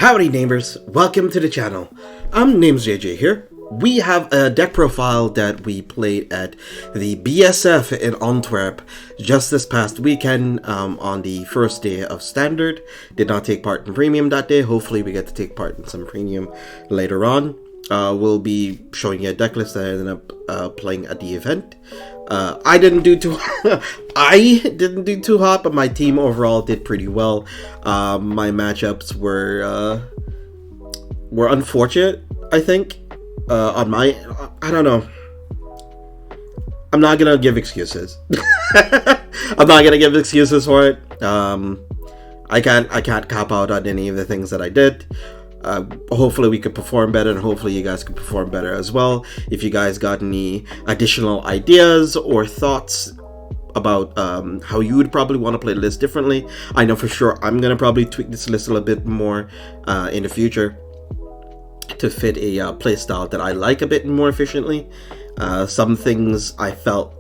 Howdy neighbors, welcome to the channel. Name's J.J. Here. We have a deck profile that we played at the BSF in Antwerp just this past weekend on the first day of Standard. Did not take part in Premium that day. Hopefully we get to take part in some Premium later on. We'll be showing you a deck list that I ended up playing at the event. I didn't do too hot, but my team overall did pretty well. My matchups were unfortunate, I think. I don't know. I'm not gonna give excuses. I'm not gonna give excuses for it. I can't cop out on any of the things that I did. Hopefully we could perform better, and hopefully you guys could perform better as well. If you guys got any additional ideas or thoughts about how you would probably want to play the list differently, I know for sure I'm gonna probably tweak this list a little bit more in the future to fit a playstyle that I like a bit more efficiently. Some things I felt,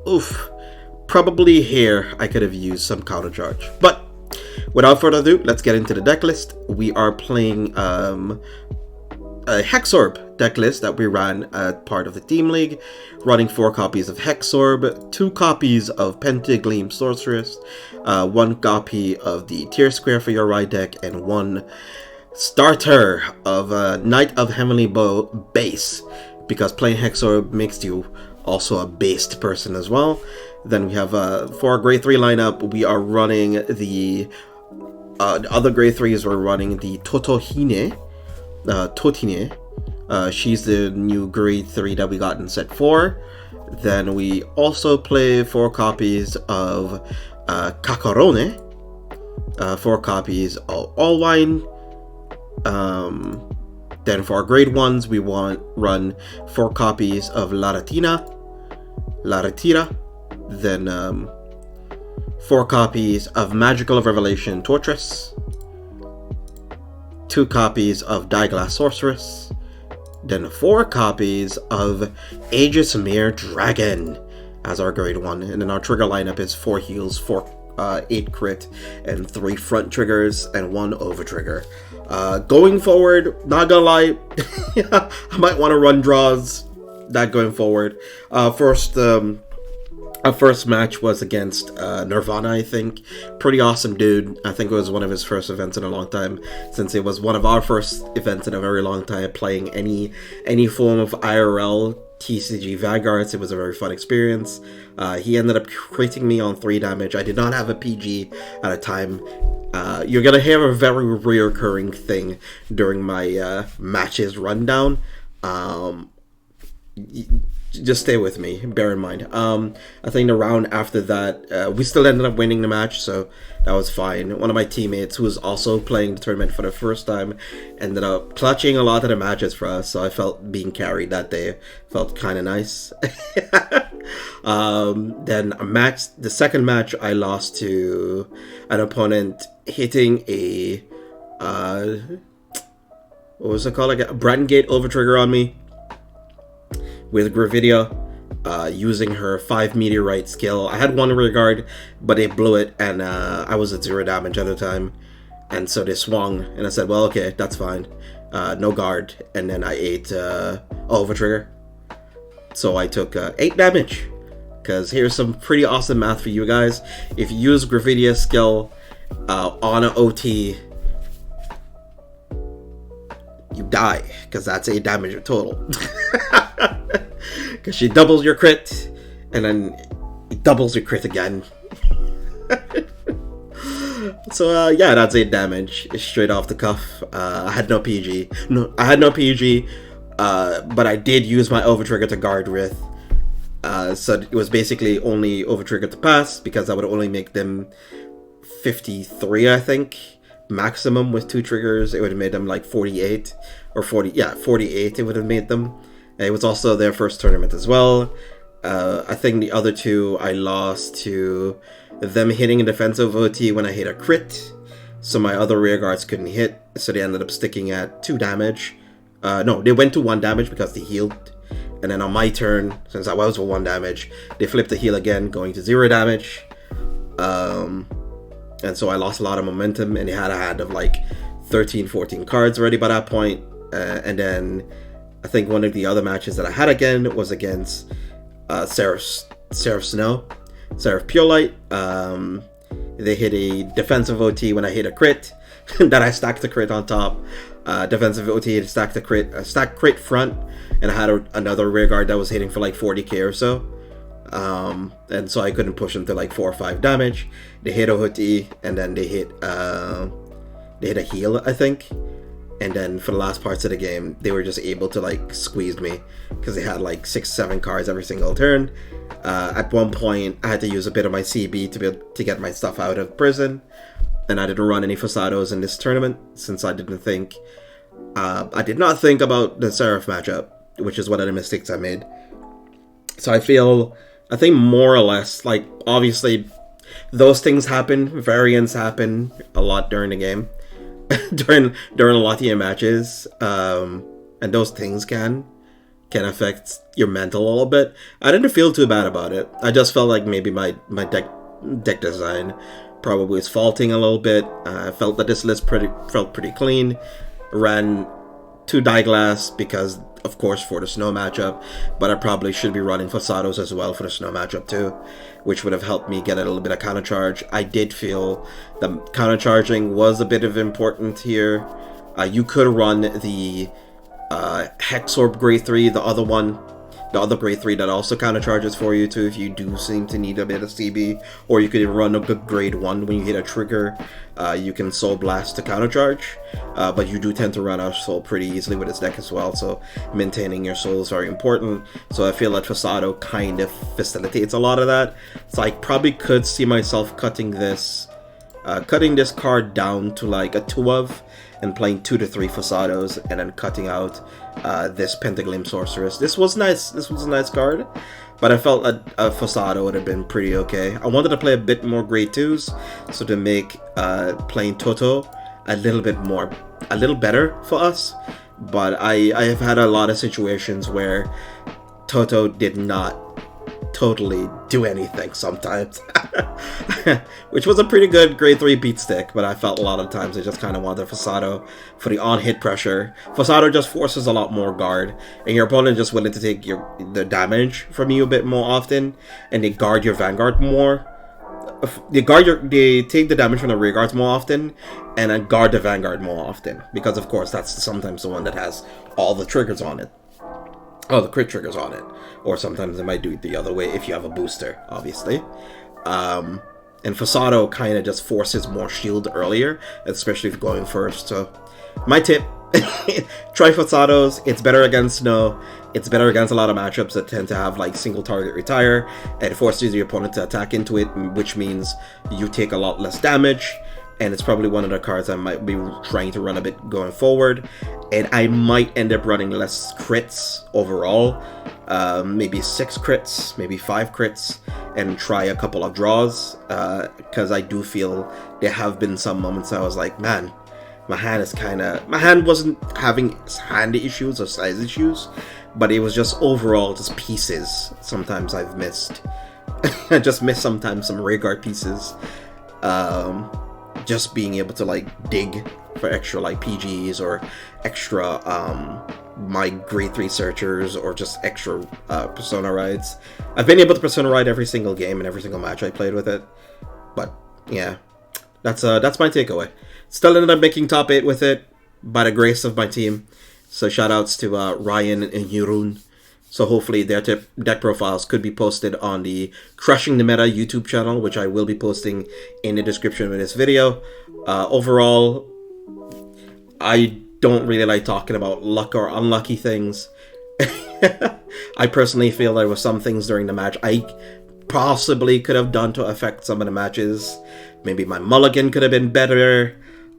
probably here I could have used some counter charge. But without further ado, let's get into the deck list. We are playing a Hexorb deck list that we ran as part of the team league, running 4 copies of Hexorb, 2 copies of Pentagleam Sorceress, 1 copy of the Tier Square for your ride deck, and 1 starter of Knight of Heavenly Bow base, because playing Hexorb makes you also a based person as well. Then we have for our grade 3 lineup, we are running the other grade 3s are running the Totine. She's the new grade 3 that we got in set 4. Then we also play 4 copies of Kakarone, 4 copies of All Wine. Then for our grade 1s, we run 4 copies of Laratira. Then 4 copies of Magical of Revelation Tortress, 2 copies of Dieglass Sorceress, then 4 copies of Aegis Mere Dragon as our grade 1. And then our trigger lineup is 4 heals, 8 crit, and 3 front triggers, and 1 over trigger. Going forward, not gonna lie, I might want to run draws. That going forward. Our first match was against Nirvana, I think. Pretty awesome dude. I think it was one of his first events in a long time, since it was one of our first events in a very long time playing any form of IRL TCG Vanguards. It was a very fun experience. He ended up creating me on 3 damage. I did not have a PG at the time. You're gonna hear a very reoccurring thing during my matches rundown. Just stay with me, bear in mind. I think the round after that, we still ended up winning the match, so that was fine. One of my teammates, who was also playing the tournament for the first time, ended up clutching a lot of the matches for us, so I felt being carried that day. Felt kind of nice. Then the second match, I lost to an opponent hitting a, what was it called again? A Brandgate Overtrigger on me with Gravidia, using her 5 meteorite skill. I had 1 rear guard, but they blew it, and I was at 0 damage at the time, and so they swung, and I said, well, okay, that's fine, no guard, and then I ate Overtrigger, so I took 8 damage, because here's some pretty awesome math for you guys. If you use Gravidia's skill on an OT, you die, because that's 8 damage in total. Because she doubles your crit, and then it doubles your crit again. So yeah, that's 8 damage straight off the cuff. I had no PG. But I did use my Overtrigger to guard with. So it was basically only Overtrigger to pass, because I would only make them 53, I think, maximum with 2 triggers. It would have made them like 48 or 40. Yeah, 48. It would have made them. It was also their first tournament as well. I think the other 2 I lost to them hitting a defensive OT when I hit a crit, so my other rear guards couldn't hit, so they ended up sticking at 2 damage. No, they went to 1 damage because they healed, and then on my turn, since I was for 1 damage, they flipped the heal again, going to 0 damage. And so I lost a lot of momentum, and they had a hand of like 13, 14 cards already by that point. And then I think one of the other matches that I had again was against Seraph Snow, Seraph Pure Light. They hit a defensive OT when I hit a crit. Then I stacked the crit on top. Defensive OT, stacked the crit, stacked crit front, and I had another rear guard that was hitting for like 40k or so. And so I couldn't push them to like 4 or 5 damage. They hit a OT, and then they hit a heal, I think. And then for the last parts of the game, they were just able to like squeeze me because they had like 6-7 cards every single turn. At one point, I had to use a bit of my CB to be able to get my stuff out of prison, and I didn't run any Fasados in this tournament since I did not think about the Seraph matchup, which is one of the mistakes I made. So I think more or less, like, obviously those things happen, variants happen a lot during the game. during a lot of your matches, and those things can affect your mental a little bit. I didn't feel too bad about it. I just felt like maybe my deck design probably was faulting a little bit. I felt that this list felt pretty clean. Ran 2 die glass because, of course, for the snow matchup, but I probably should be running Fasados as well for the snow matchup too, which would have helped me get a little bit of counter charge. I did feel the counter charging was a bit of important here. You could run the Hexorb grade 3, the other grade 3 that also counter charges for you too if you do seem to need a bit of CB, or you could run a good grade 1 when you hit a trigger. You can Soul Blast to counter charge, but you do tend to run out of soul pretty easily with this deck as well, so maintaining your soul is very important. So I feel that Fasado kind of facilitates a lot of that. So I probably could see myself cutting this card down to like a 2 of, and playing 2 to 3 Fasados, and then cutting out this Pentagleam Sorceress. This was nice. This was a nice card, but I felt a Fasado would have been pretty okay. I wanted to play a bit more grade 2s, so to make playing Toto a little better for us. But I have had a lot of situations where Toto did not totally do anything sometimes, which was a pretty good grade 3 beat stick, but I felt a lot of times I just kind of wanted Fasado for the on-hit pressure. Fasado just forces a lot more guard, and your opponent just willing to take the damage from you a bit more often, and they guard your Vanguard more. They take the damage from the rear guards more often, and then guard the Vanguard more often, because of course that's sometimes the one that has all the triggers on it. Oh, the crit triggers on it. Or sometimes it might do it the other way if you have a booster, obviously. And Fasado kind of just forces more shield earlier, especially if going first. So, my tip, try Fasados. It's better against snow. It's better against a lot of matchups that tend to have like single target retire. It forces your opponent to attack into it, which means you take a lot less damage. And it's probably one of the cards I might be trying to run a bit going forward. And I might end up running less crits overall. Maybe 6 crits, maybe 5 crits, and try a couple of draws. Because I do feel there have been some moments I was like, man, my hand wasn't having hand issues or size issues, but it was just overall just pieces. Sometimes I've missed. I just missed sometimes some rearguard pieces. Just being able to like dig for extra like PGs or extra my grade 3 searchers or just extra persona rides. I've been able to persona ride every single game and every single match I played with it, but yeah, that's my takeaway. Still ended up making top 8 with it by the grace of my team, so shout outs to Ryan and Yurun. So hopefully their deck profiles could be posted on the Crushing the Meta YouTube channel, which I will be posting in the description of this video. Overall, I don't really like talking about luck or unlucky things. I personally feel there were some things during the match I possibly could have done to affect some of the matches. Maybe my mulligan could have been better.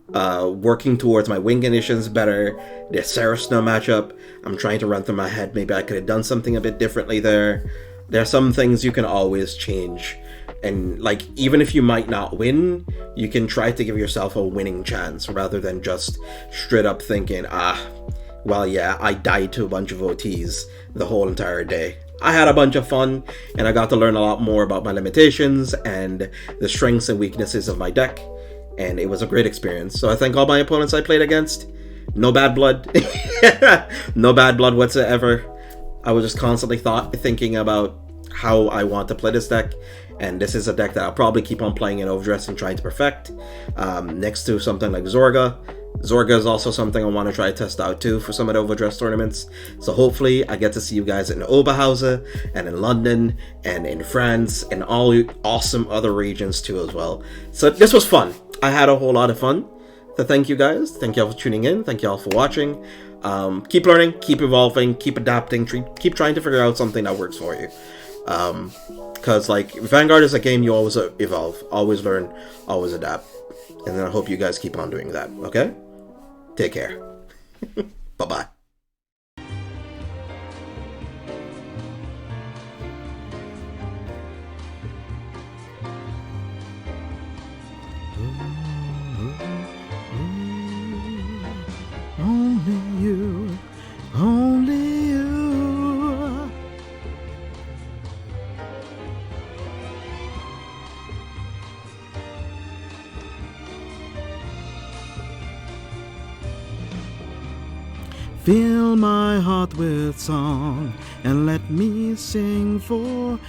Working towards my wing conditions better. The Sarah Snow matchup, I'm trying to run through my head. Maybe I could have done something a bit differently there. There are some things you can always change. And like, even if you might not win, you can try to give yourself a winning chance rather than just straight up thinking, well, yeah, I died to a bunch of OTs the whole entire day. I had a bunch of fun, and I got to learn a lot more about my limitations and the strengths and weaknesses of my deck. and it was a great experience. So I thank all my opponents I played against. No bad blood. No bad blood whatsoever. I was just constantly thinking about how I want to play this deck, and this is a deck that I'll probably keep on playing in Overdress and trying to perfect, next to something like Zorga. Zorga is also something I want to try to test out too for some of the Overdress tournaments. So hopefully I get to see you guys in Oberhausen and in London and in France and all awesome other regions too as well. So this was fun. I had a whole lot of fun. So thank you guys. Thank you all for tuning in. Thank you all for watching. Keep learning, keep evolving, keep adapting, keep trying to figure out something that works for you. Because like Vanguard is a game you always evolve, always learn, always adapt. And then I hope you guys keep on doing that, okay? Take care. Bye-bye. Only you, only you. Fill my heart with song and let me sing forevermore.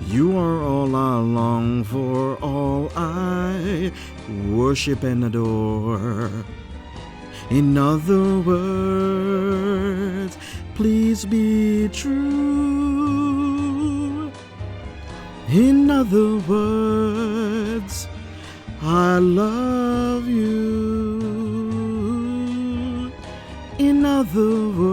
You are all I long for, all I worship and adore. In other words, please be true. In other words, I love you. In other words,